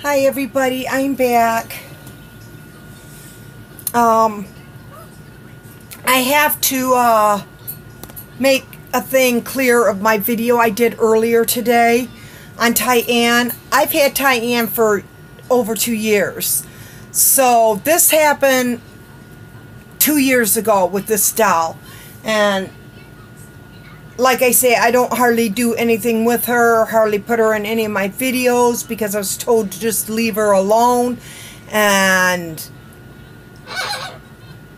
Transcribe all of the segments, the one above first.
Hi everybody, I'm back. I have to make a thing clear of my video I did earlier today on Tyann. I've had Tyann for over 2 years. So this happened 2 years ago with this doll. And like I say, I don't hardly do anything with her, hardly put her in any of my videos because I was told to just leave her alone. And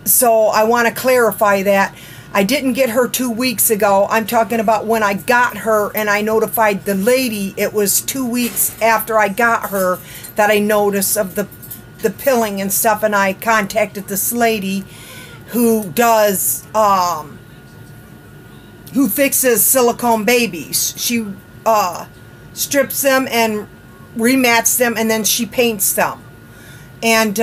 so I want to clarify that. I didn't get her 2 weeks ago. I'm talking about when I got her and I notified the lady. It was 2 weeks after I got her that I noticed of the pilling and stuff, and I contacted this lady who does who fixes silicone babies. She strips them and remats them, and then she paints them. And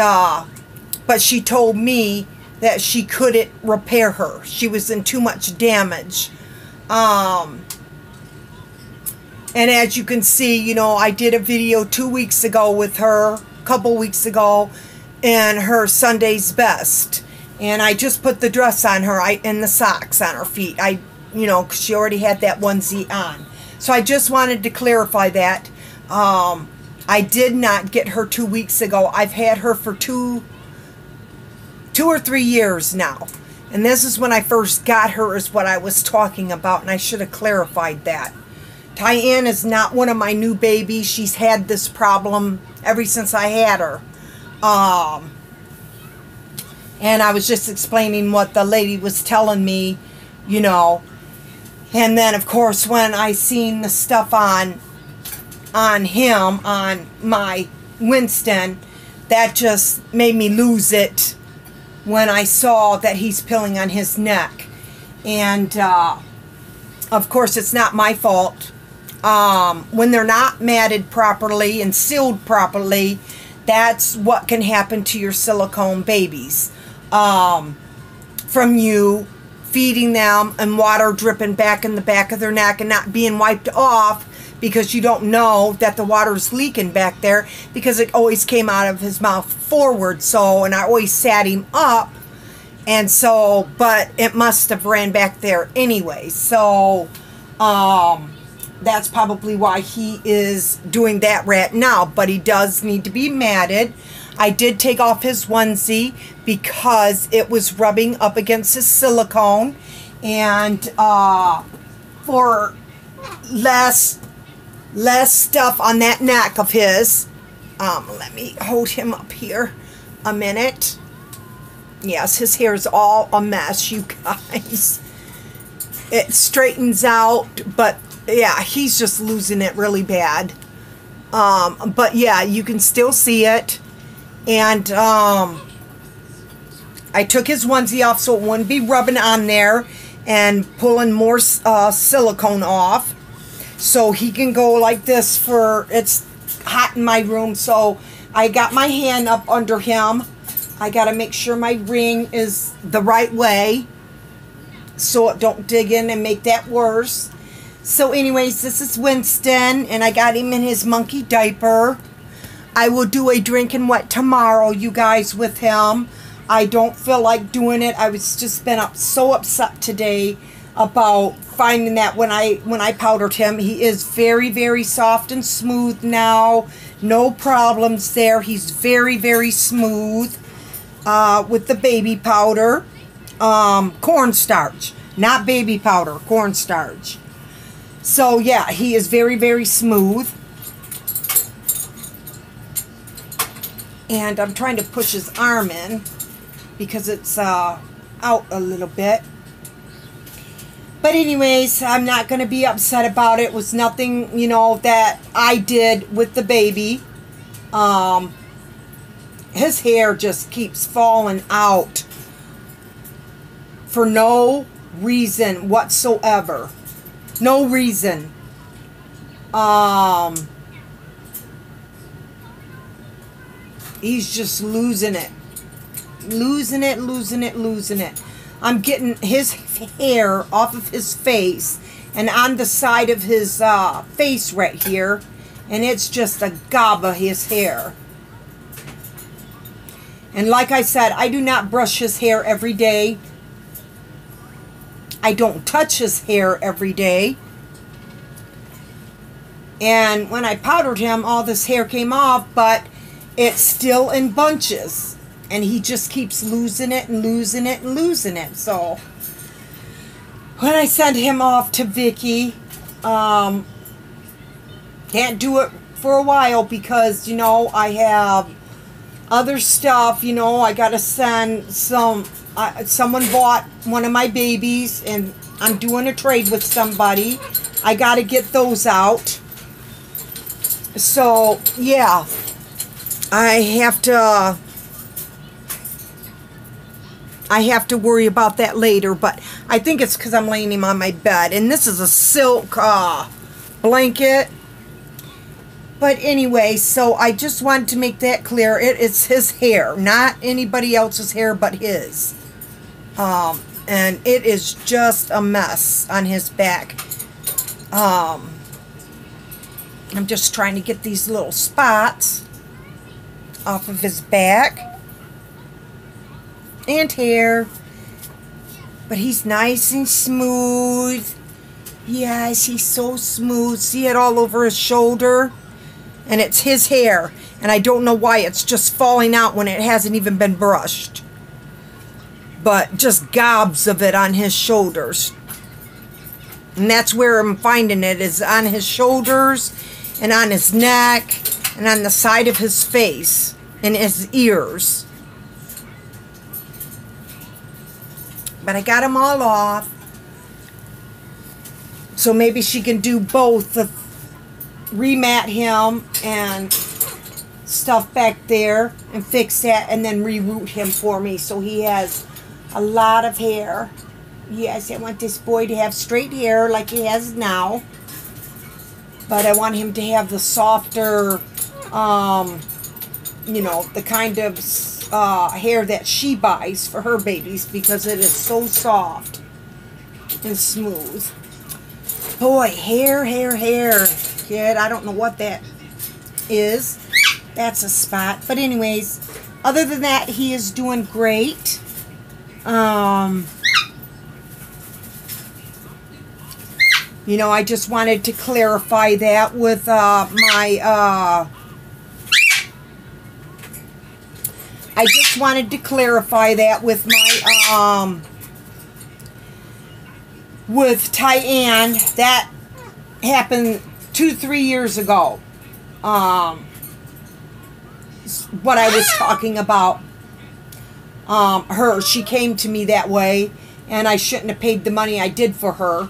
but she told me that she couldn't repair her. She was in too much damage. And as you can see, you know, I did a video 2 weeks ago with her, a couple weeks ago, in her Sunday's best. And I just put the dress on her, and the socks on her feet. You know, 'cause she already had that onesie on. So I just wanted to clarify that. I did not get her 2 weeks ago. I've had her for two or 3 years now. And this is when I first got her is what I was talking about, and I should have clarified that. Tyann is not one of my new babies. She's had this problem ever since I had her. And I was just explaining what the lady was telling me, you know. And then, of course, when I seen the stuff on him, on my Winston, that just made me lose it when I saw that he's pilling on his neck. And, of course, it's not my fault. When they're not matted properly and sealed properly, that's what can happen to your silicone babies. From you feeding them and water dripping back in the back of their neck and not being wiped off because you don't know that the water's leaking back there, because it always came out of his mouth forward. So, and I always sat him up, and so, but it must have ran back there anyway. So, that's probably why he is doing that right now, but he does need to be matted. I did take off his onesie because it was rubbing up against his silicone, and for less stuff on that neck of his. Let me hold him up here a minute. Yes, his hair is all a mess, you guys. It straightens out, but yeah, he's just losing it really bad. But yeah, you can still see it. And I took his onesie off so it wouldn't be rubbing on there and pulling more silicone off. So he can go like this for, it's hot in my room, so I got my hand up under him. I got to make sure my ring is the right way so it don't dig in and make that worse. So anyways, this is Winston, and I got him in his monkey diaper. I will do a drinking wet tomorrow, you guys, with him. I don't feel like doing it. I was just been so upset today about finding that when I powdered him. He is very, very soft and smooth now. No problems there. He's very, very smooth with the baby powder. Cornstarch. Not baby powder. Cornstarch. So, yeah, he is very, very smooth. And I'm trying to push his arm in because it's out a little bit. But anyways, I'm not going to be upset about it. It was nothing, you know, that I did with the baby. His hair just keeps falling out for no reason whatsoever. No reason. He's just losing it. Losing it, losing it, losing it. I'm getting his hair off of his face and on the side of his face right here. And it's just a gob of his hair. And like I said, I do not brush his hair every day. I don't touch his hair every day. And when I powdered him, all this hair came off, but it's still in bunches. And he just keeps losing it and losing it and losing it. So when I send him off to Vicky, can't do it for a while because, you know, I have other stuff. You know, I got to send some, someone bought one of my babies and I'm doing a trade with somebody. I got to get those out. So, yeah, I have to worry about that later, but I think it's because I'm laying him on my bed. And this is a silk blanket. But anyway, so I just wanted to make that clear. It's his hair, not anybody else's hair but his. And it is just a mess on his back. I'm just trying to get these little spots off of his back and hair. But he's nice and smooth. Yes, he's so smooth. See it all over his shoulder? And it's his hair. And I don't know why it's just falling out when it hasn't even been brushed. But just gobs of it on his shoulders. And that's where I'm finding it, is on his shoulders and on his neck and on the side of his face and his ears. But I got them all off. So maybe she can do both, remat him and stuff back there and fix that and then reroot him for me so he has a lot of hair. Yes, I want this boy to have straight hair like he has now. But I want him to have the softer, you know, the kind of hair that she buys for her babies because it is so soft and smooth. Boy, hair, kid. I don't know what that is. That's a spot. But anyways, other than that, he is doing great. You know, I just wanted to clarify that with I just wanted to clarify that with my with Tyann. That happened 2-3 years ago. What I was talking about. Her, she came to me that way, and I shouldn't have paid the money I did for her.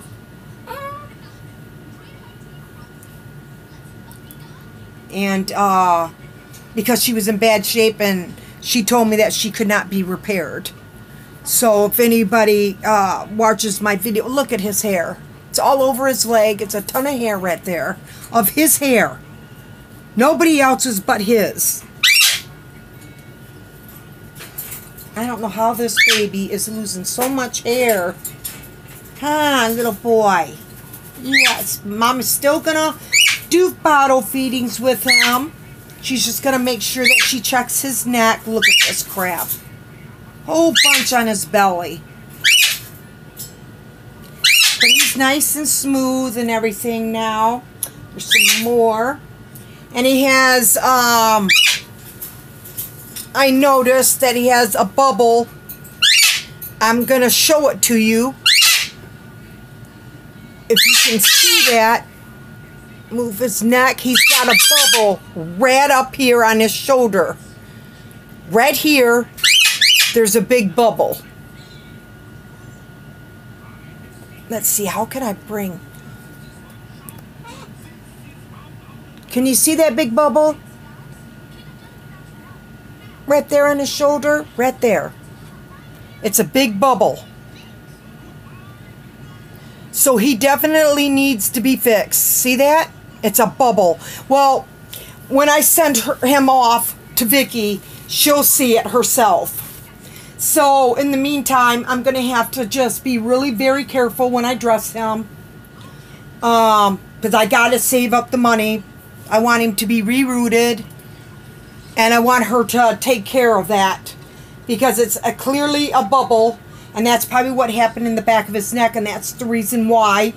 And because she was in bad shape and she told me that she could not be repaired. So if anybody watches my video, look at his hair. It's all over his leg. It's a ton of hair right there of his hair. Nobody else's but his. I don't know how this baby is losing so much hair. Huh, little boy. Yes, Mom is still gonna do bottle feedings with him. She's just gonna make sure that she checks his neck. Look at this crap. Whole bunch on his belly. But he's nice and smooth and everything now. There's some more. And he has, I noticed that he has a bubble. I'm gonna show it to you. If you can see that. Move his neck. He's got a bubble right up here on his shoulder. Right here, there's a big bubble. Let's see, how can I bring... Can you see that big bubble? Right there on his shoulder? Right there. It's a big bubble. So he definitely needs to be fixed. See that? It's a bubble. Well, when I send him off to Vicky, she'll see it herself. So in the meantime, I'm going to have to just be really very careful when I dress him. Because I got to save up the money. I want him to be rerooted, and I want her to take care of that because it's clearly a bubble, and that's probably what happened in the back of his neck, and that's the reason why,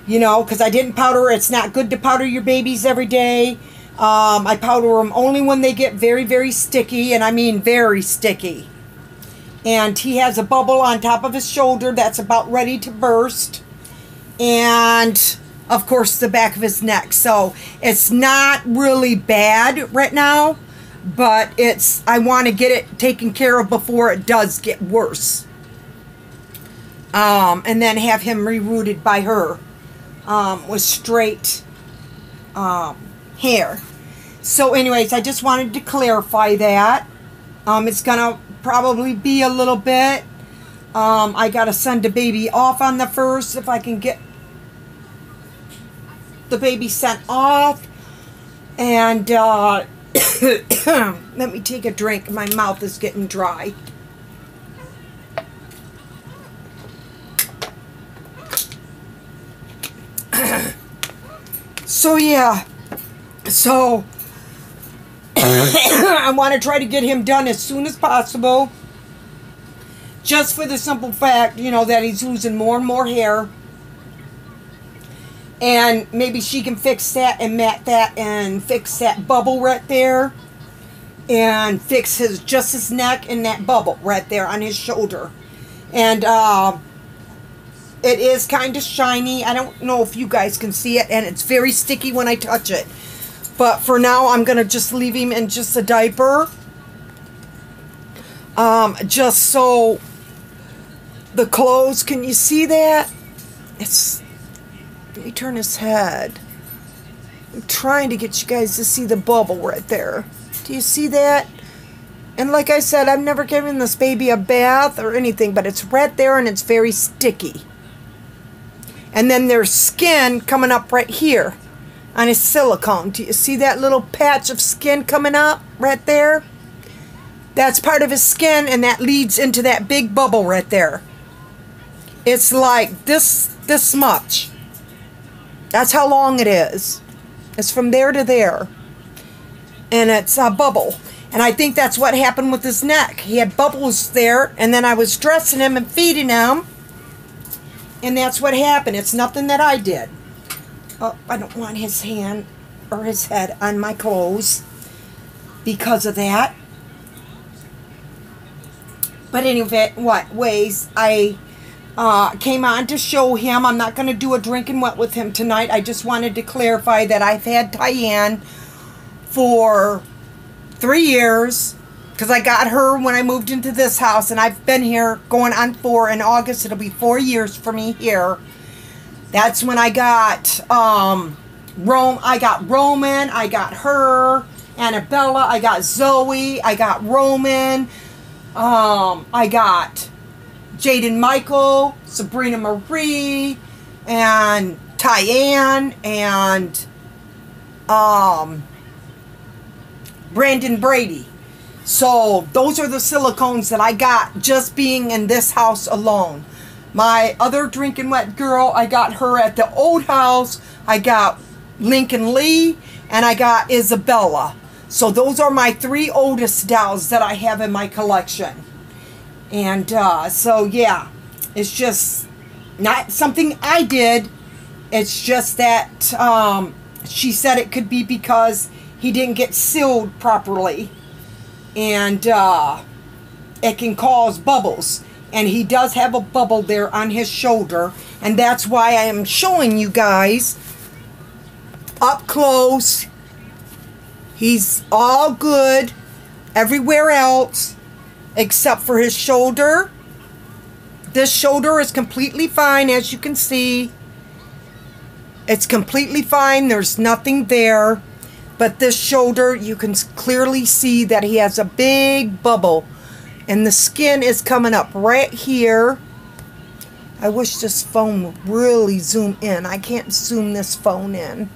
you know, because I didn't powder. It's not good to powder your babies every day. I powder them only when they get very, very sticky, and I mean very sticky. And he has a bubble on top of his shoulder that's about ready to burst. And, of course, the back of his neck. So, it's not really bad right now, but I want to get it taken care of before it does get worse. And then have him rerooted by her with straight hair. So, anyways, I just wanted to clarify that. It's going to probably be a little bit. I got to send the baby off on the 1st if I can get the baby sent off. And let me take a drink. My mouth is getting dry. So, yeah. So, I want to try to get him done as soon as possible. Just for the simple fact, you know, that he's losing more and more hair. And maybe she can fix that and mat that and fix that bubble right there. And fix just his neck and that bubble right there on his shoulder. And it is kind of shiny. I don't know if you guys can see it. And it's very sticky when I touch it. But for now, I'm going to just leave him in just a diaper. Just so the clothes, can you see that? Let me turn his head. I'm trying to get you guys to see the bubble right there. Do you see that? And like I said, I've never given this baby a bath or anything, but it's right there and it's very sticky. And then there's skin coming up right here on his silicone. Do you see that little patch of skin coming up right there? That's part of his skin, and that leads into that big bubble right there. It's like this much. That's how long it is. It's from there to there. And it's a bubble. And I think that's what happened with his neck. He had bubbles there, and then I was dressing him and feeding him. And that's what happened. It's nothing that I did. Oh, I don't want his hand or his head on my clothes because of that. But anyway, I came on to show him. I'm not going to do a drinking wet with him tonight. I just wanted to clarify that I've had Tyann for 3 years because I got her when I moved into this house, and I've been here going on 4. In August, it'll be 4 years for me here. That's when I got I got Roman, I got her, Annabella, I got Zoe, I got Roman, I got Jaden Michael, Sabrina Marie, and Tyann, and Brandon Brady. So those are the silicones that I got just being in this house alone. My other drinking wet girl, I got her at the old house. I got Lincoln Lee, and I got Isabella. So those are my 3 oldest dolls that I have in my collection. And so yeah, it's just not something I did. It's just that she said it could be because he didn't get sealed properly. And it can cause bubbles. And he does have a bubble there on his shoulder. And that's why I am showing you guys up close. He's all good everywhere else except for his shoulder. This shoulder is completely fine, as you can see. It's completely fine. There's nothing there. But this shoulder, you can clearly see that he has a big bubble. And the skin is coming up right here. I wish this phone would really zoom in. I can't zoom this phone in.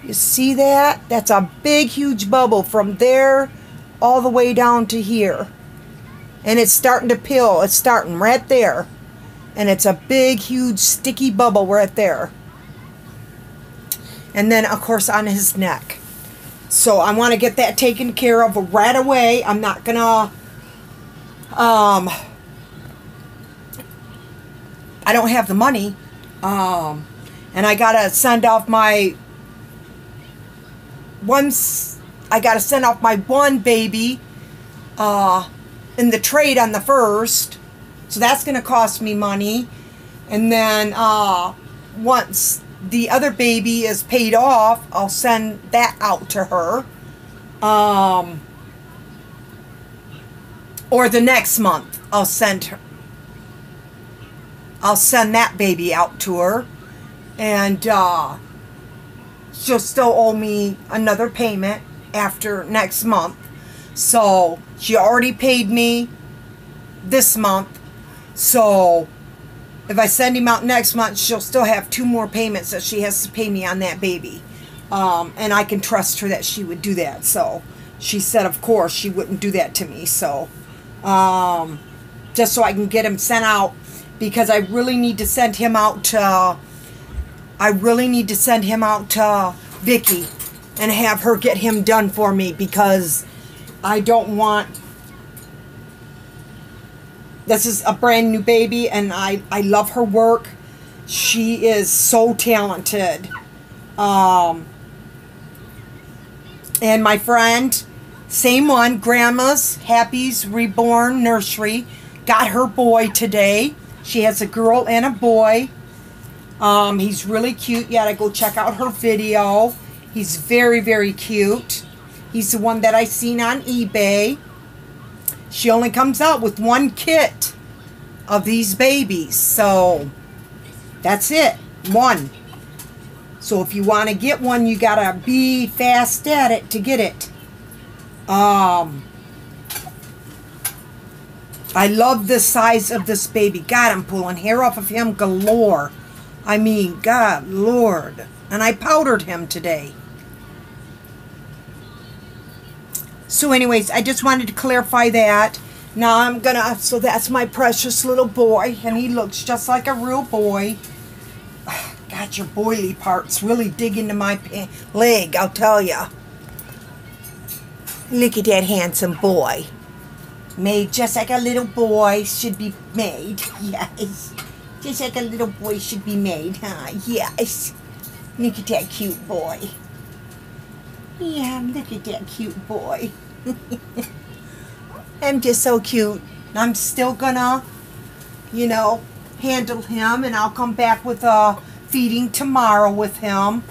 You see that? That's a big, huge bubble from there all the way down to here. And it's starting to peel. It's starting right there. And it's a big, huge, sticky bubble right there. and then of course on his neck. So I want to get that taken care of right away. I'm not gonna I don't have the money, and I gotta send off my one baby in the trade on the 1st, so that's gonna cost me money. And then once the other baby is paid off, I'll send that out to her. Or the next month, I'll send that baby out to her. And she'll still owe me another payment after next month. So she already paid me this month. So if I send him out next month, she'll still have 2 more payments that she has to pay me on that baby. And I can trust her that she would do that. So she said, of course, she wouldn't do that to me. So just so I can get him sent out, because I really need to send him out to Vicky and have her get him done for me, because I don't want... This is a brand new baby, and I love her work. She is so talented. And my friend, same one, Grandma's Happy's Reborn Nursery, got her boy today. She has a girl and a boy. He's really cute. You gotta go check out her video. He's very, very cute. He's the one that I seen on eBay. She only comes out with 1 kit of these babies. So that's it. 1. So if you want to get one, you gotta be fast at it to get it. I love the size of this baby. God, I'm pulling hair off of him galore. I mean, God, Lord. And I powdered him today. So anyways, I just wanted to clarify that. Now I'm gonna, so that's my precious little boy, and he looks just like a real boy. God, your boily parts really dig into my leg, I'll tell ya. Look at that handsome boy. Made just like a little boy should be made. Yes. Just like a little boy should be made, huh? Yes. Look at that cute boy. Yeah, look at that cute boy. I'm just so cute. I'm still gonna, you know, handle him, and I'll come back with a feeding tomorrow with him.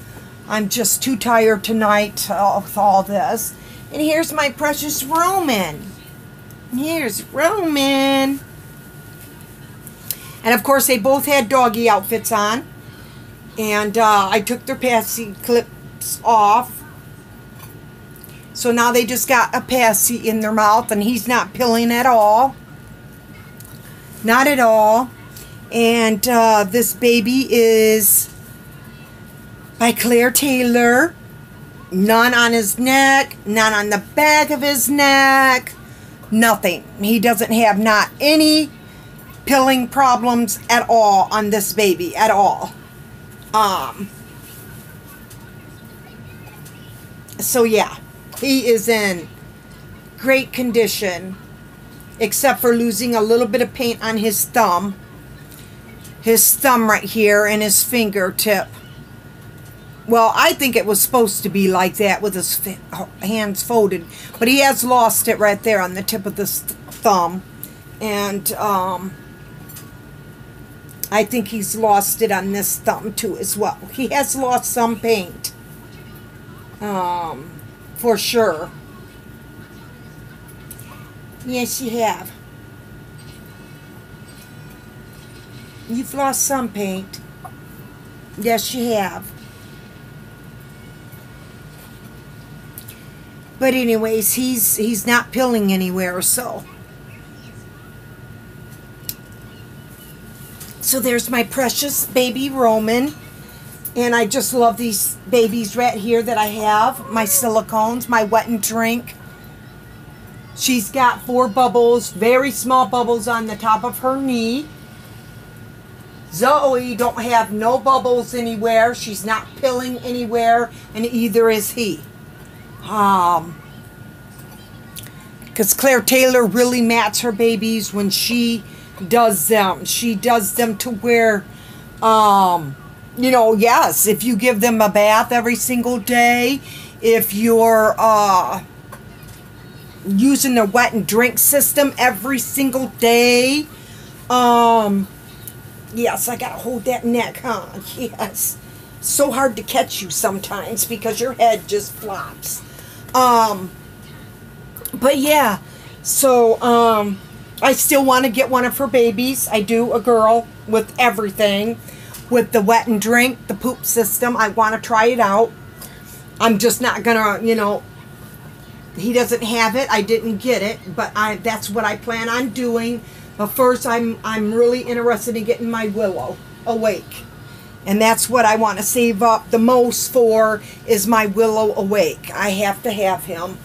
I'm just too tired tonight with all this. And here's my precious Roman. Here's Roman. And of course they both had doggy outfits on. And I took their passy clips off. So now they just got a passy in their mouth, and he's not pilling at all. Not at all. And this baby is by Claire Taylor. None on his neck, none on the back of his neck, nothing. He doesn't have not any pilling problems at all on this baby, at all. So yeah, he is in great condition, except for losing a little bit of paint on his thumb. His thumb right here and his fingertip. Well, I think it was supposed to be like that with his hands folded. But he has lost it right there on the tip of this thumb. And I think he's lost it on this thumb too as well. He has lost some paint. For sure. Yes, you have. You've lost some paint. Yes, you have. But anyways, he's not pilling anywhere, so. So there's my precious baby Roman. And I just love these babies right here that I have. My silicones, my wet and drink. She's got 4 bubbles, very small bubbles on the top of her knee. Zoe don't have no bubbles anywhere. She's not pilling anywhere, and either is he. Because Claire Taylor really mats her babies when she does them. She does them to where, you know, yes, if you give them a bath every single day, if you're using their wet and drink system every single day, yes, I gotta hold that neck, huh? Yes. So hard to catch you sometimes because your head just flops. But yeah, so, I still want to get one of her babies. I do, a girl with everything. With the wet and drink, the poop system. I want to try it out. I'm just not gonna, you know, he doesn't have it. I didn't get it, but that's what I plan on doing. But first, I'm really interested in getting my Willow awake. And that's what I want to save up the most for, is my Willow awake. I have to have him.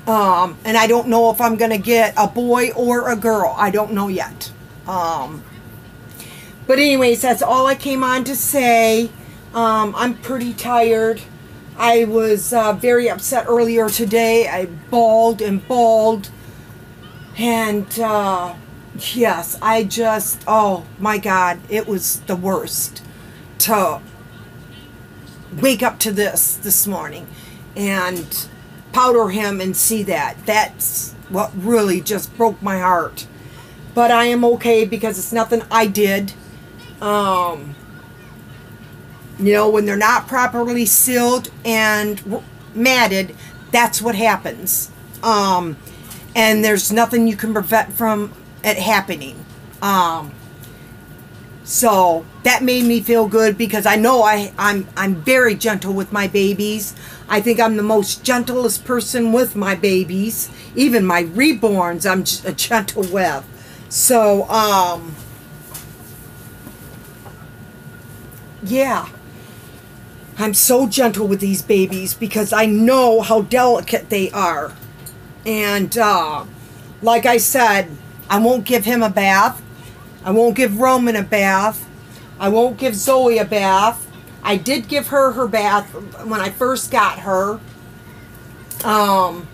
And I don't know if I'm going to get a boy or a girl. I don't know yet. But anyways, that's all I came on to say. I'm pretty tired. I was very upset earlier today. I bawled and bawled. And yes, I just, oh my God, it was the worst to wake up to this morning and powder him and see that. That's what really just broke my heart. But I am okay because it's nothing I did. You know, when they're not properly sealed and matted, that's what happens. And there's nothing you can prevent from it happening. So that made me feel good because I know I'm very gentle with my babies. I think I'm the most gentlest person with my babies. Even my reborns, I'm just gentle with. So, yeah. I'm so gentle with these babies because I know how delicate they are. And, like I said, I won't give him a bath. I won't give Roman a bath. I won't give Zoe a bath. I did give her bath when I first got her. And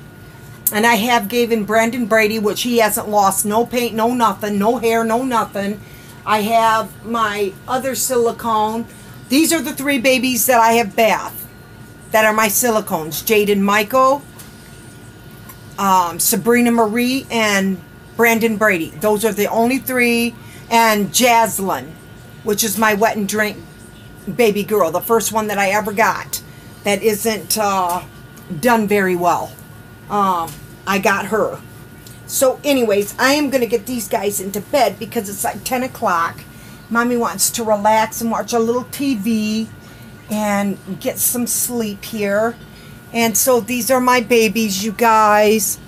I have given Brandon Brady, which he hasn't lost no paint, no nothing, no hair, no nothing. I have my other silicone. These are the 3 babies that I have bath. That are my silicones. Jaden Michael, Sabrina Marie, and Brandon Brady. Those are the only 3. And Jaslyn, which is my wet and drink baby girl. The first one that I ever got. That isn't done very well. I got her. So anyways, I am going to get these guys into bed because it's like 10 o'clock. Mommy wants to relax and watch a little TV and get some sleep here. And so these are my babies, you guys.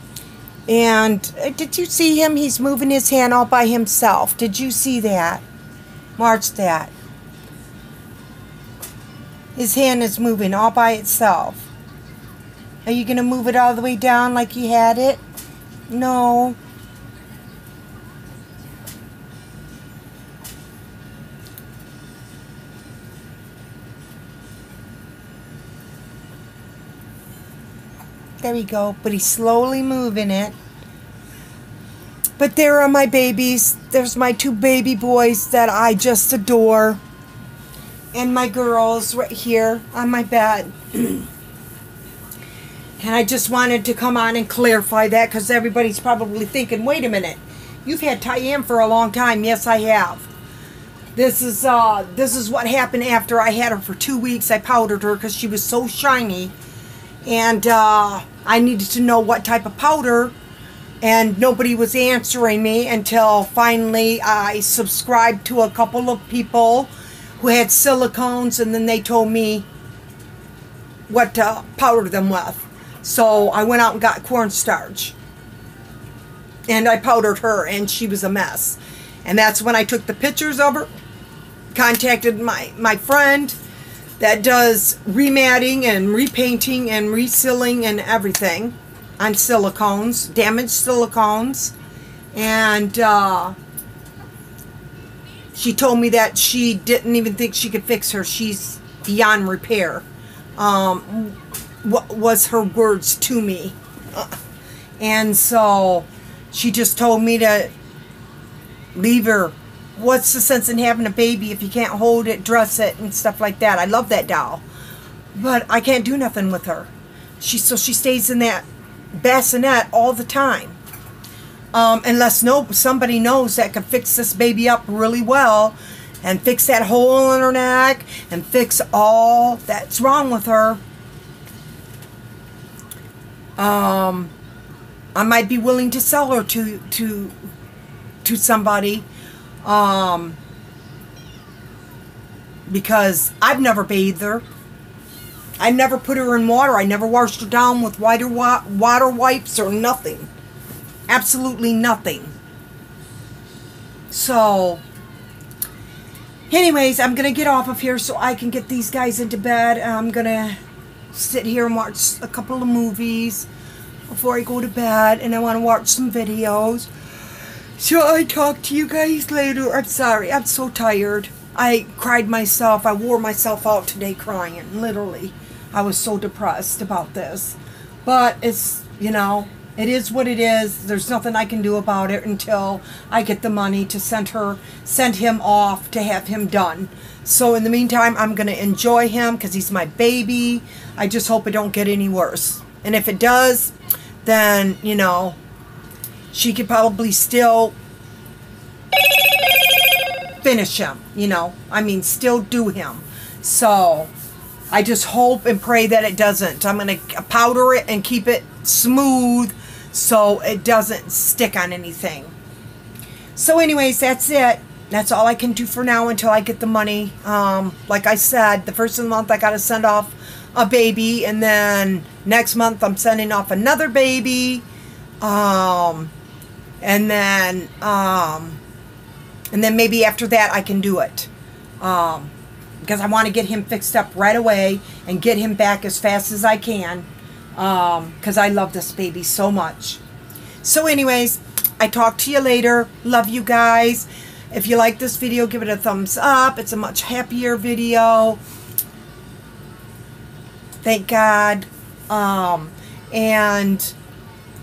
And did you see him? He's moving his hand all by himself. Did you see that? Watch that. His hand is moving all by itself. Are you going to move it all the way down like you had it? No. There we go. But he's slowly moving it. But there are my babies. There's my 2 baby boys that I just adore. And my girls right here on my bed. And I just wanted to come on and clarify that because everybody's probably thinking, wait a minute. You've had Tyann for a long time. Yes, I have. This is what happened after I had her for 2 weeks. I powdered her because she was so shiny. And I needed to know what type of powder, and nobody was answering me until finally I subscribed to a couple of people who had silicones, and then they told me what to powder them with. So I went out and got cornstarch, and I powdered her, and she was a mess. And that's when I took the pictures of her, contacted my friend that does rematting and repainting and resealing and everything on silicones, damaged silicones. And She told me that she didn't even think she could fix her. She's beyond repair. What was her words to me. And so she just told me to leave her. What's the sense in having a baby if you can't hold it, dress it, and stuff like that? I love that doll. But I can't do nothing with her. So she stays in that bassinet all the time. Unless somebody knows that could fix this baby up really well and fix that hole in her neck and fix all that's wrong with her. I might be willing to sell her to somebody, because I've never bathed her. I never put her in water. I never washed her down with water wipes or nothing. Absolutely nothing. So, anyways, I'm going to get off of here so I can get these guys into bed. I'm going to sit here and watch a couple of movies before I go to bed. And I want to watch some videos. So I talk to you guys later. I'm sorry. I'm so tired. I cried myself. I wore myself out today crying. Literally. I was so depressed about this. But it's, you know, it is what it is. There's nothing I can do about it until I get the money to send him off to have him done. So in the meantime, I'm going to enjoy him because he's my baby. I just hope it don't get any worse. And if it does, then, you know, she could probably still finish him, you know. I mean, still do him. So I just hope and pray that it doesn't. I'm going to powder it and keep it smooth so it doesn't stick on anything. So anyways, that's it. That's all I can do for now until I get the money. Like I said, the first of the month I got to send off a baby, and then next month I'm sending off another baby. And then maybe after that I can do it. Because I want to get him fixed up right away and get him back as fast as I can. Because I love this baby so much. So anyways, I talk to you later. Love you guys. If you like this video, give it a thumbs up. It's a much happier video. Thank God. And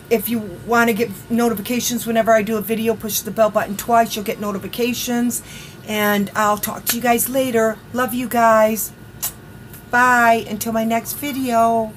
if you want to get notifications whenever I do a video, push the bell button twice. You'll get notifications. And I'll talk to you guys later. Love you guys. Bye. Until my next video.